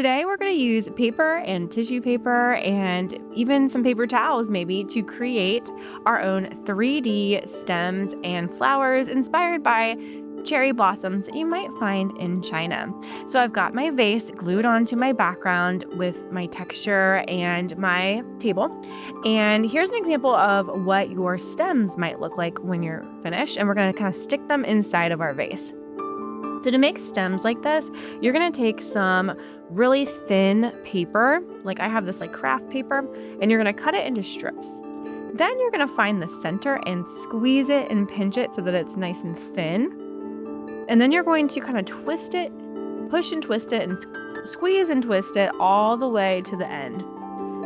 Today, we're going to use paper and tissue paper and even some paper towels, maybe, to create our own 3D stems and flowers inspired by cherry blossoms that you might find in China. So, I've got my vase glued onto my background with my texture and my table. And here's an example of what your stems might look like when you're finished. And we're going to kind of stick them inside of our vase. So to make stems like this, you're going to take some really thin paper, like I have this like craft paper, and you're going to cut it into strips. Then you're going to find the center and squeeze it and pinch it so that it's nice and thin. And then you're going to kind of twist it, push and twist it, and squeeze and twist it all the way to the end.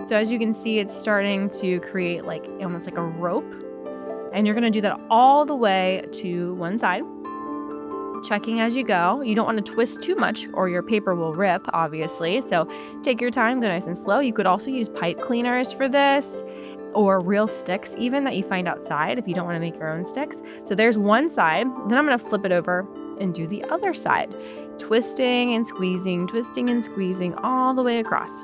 So as you can see, it's starting to create like almost like a rope. And you're going to do that all the way to one side. Checking as you go. You don't want to twist too much or your paper will rip, obviously. So take your time, go nice and slow. You could also use pipe cleaners for this or real sticks even that you find outside if you don't want to make your own sticks. So there's one side. Then I'm going to flip it over and do the other side. Twisting and squeezing all the way across.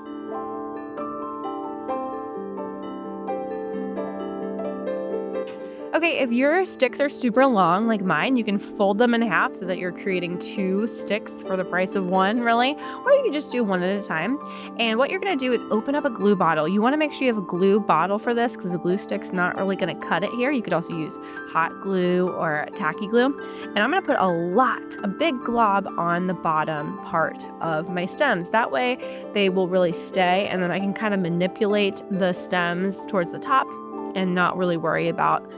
Okay, if your sticks are super long like mine, you can fold them in half so that you're creating 2 sticks for the price of 1, really. Or you can just do 1 at a time. And what you're going to do is open up a glue bottle. You want to make sure you have a glue bottle for this because the glue stick's not really going to cut it here. You could also use hot glue or tacky glue. And I'm going to put a big glob on the bottom part of my stems. That way they will really stay, and then I can kind of manipulate the stems towards the top and not really worry about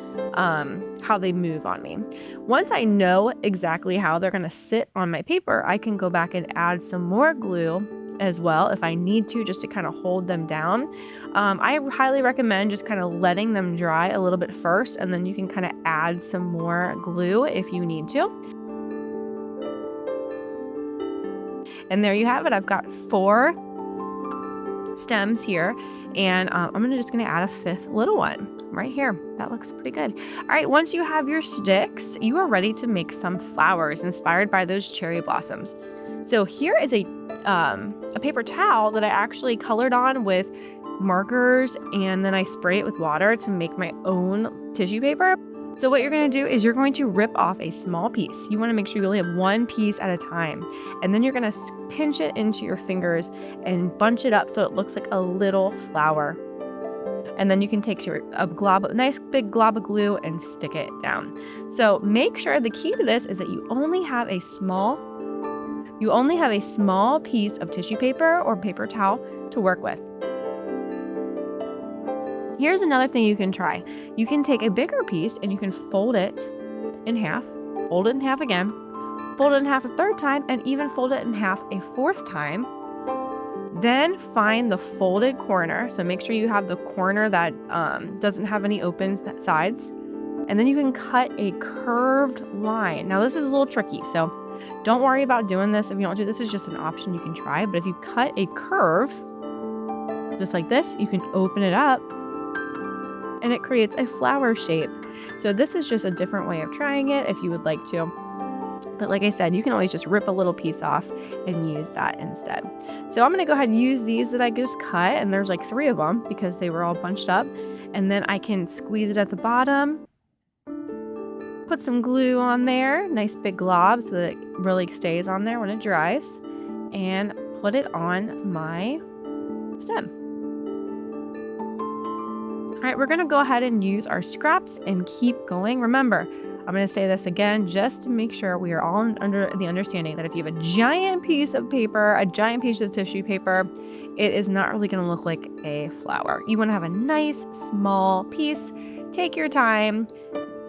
how they move on me. Once I know exactly how they're going to sit on my paper, I can go back and add some more glue as well if I need to, just to kind of hold them down. I highly recommend just kind of letting them dry a little bit first, and then you can kind of add some more glue if you need to. And there you have it. I've got 4 stems here, and I'm just gonna add a 5th little one right here. That looks pretty good. All right, once you have your sticks, you are ready to make some flowers inspired by those cherry blossoms. So here is a paper towel that I actually colored on with markers, and then I spray it with water to make my own tissue paper. So what you're going to do is you're going to rip off a small piece. You want to make sure you only have 1 piece at a time. And then you're going to pinch it into your fingers and bunch it up so it looks like a little flower. And then you can take a nice big glob of glue and stick it down. So make sure the key to this is that you only have a small piece of tissue paper or paper towel to work with. Here's another thing you can try. You can take a bigger piece and you can fold it in half, fold it in half again, fold it in half a 3rd time, and even fold it in half a 4th time. Then find the folded corner. So make sure you have the corner that doesn't have any open sides. And then you can cut a curved line. Now this is a little tricky, so don't worry about doing this if you don't do this. Is just an option you can try. But if you cut a curve, just like this, you can open it up and it creates a flower shape. So this is just a different way of trying it if you would like to. But like I said, you can always just rip a little piece off and use that instead. So I'm going to go ahead and use these that I just cut, and there's like 3 of them because they were all bunched up. And then I can squeeze it at the bottom, put some glue on there, nice big glob so that it really stays on there when it dries, and put it on my stem. All right, we're going to go ahead and use our scraps and keep going. Remember, I'm going to say this again just to make sure we are all under the understanding that if you have a giant piece of paper, a giant piece of tissue paper, it is not really going to look like a flower. You want to have a nice small piece. Take your time,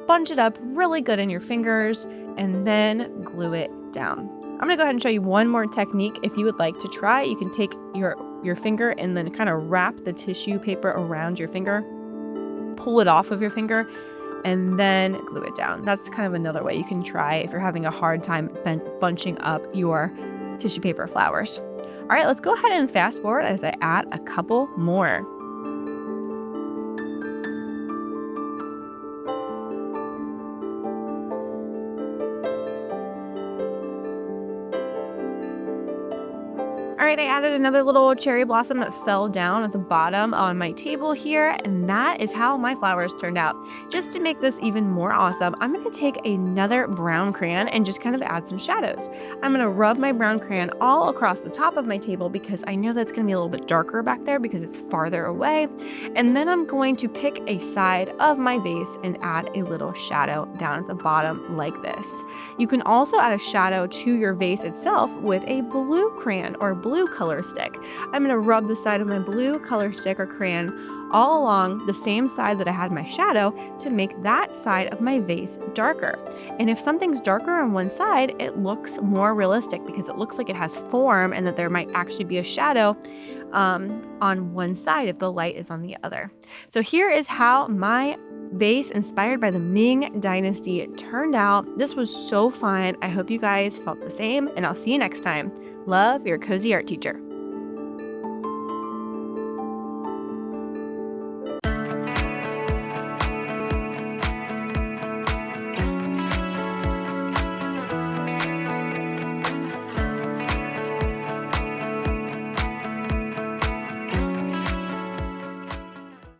bunch it up really good in your fingers, and then glue it down. I'm going to go ahead and show you one more technique if you would like to try. You can take your finger and then kind of wrap the tissue paper around your finger, pull it off of your finger, and then glue it down. That's kind of another way you can try if you're having a hard time bunching up your tissue paper flowers. All right, let's go ahead and fast forward as I add a couple more. All All right, I added another little cherry blossom that fell down at the bottom on my table here, and that is how my flowers turned out. Just to make this even more awesome, I'm going to take another brown crayon and just kind of add some shadows. I'm going to rub my brown crayon all across the top of my table because I know that's going to be a little bit darker back there because it's farther away. And then I'm going to pick a side of my vase and add a little shadow down at the bottom like this. You can also add a shadow to your vase itself with a blue crayon or blue color stick. I'm going to rub the side of my blue color stick or crayon all along the same side that I had my shadow to make that side of my vase darker. And if something's darker on one side, it looks more realistic because it looks like it has form and that there might actually be a shadow on one side if the light is on the other. So here is how my vase inspired by the Ming Dynasty turned out. This was so fun. I hope you guys felt the same, and I'll see you next time. Love, your cozy art teacher.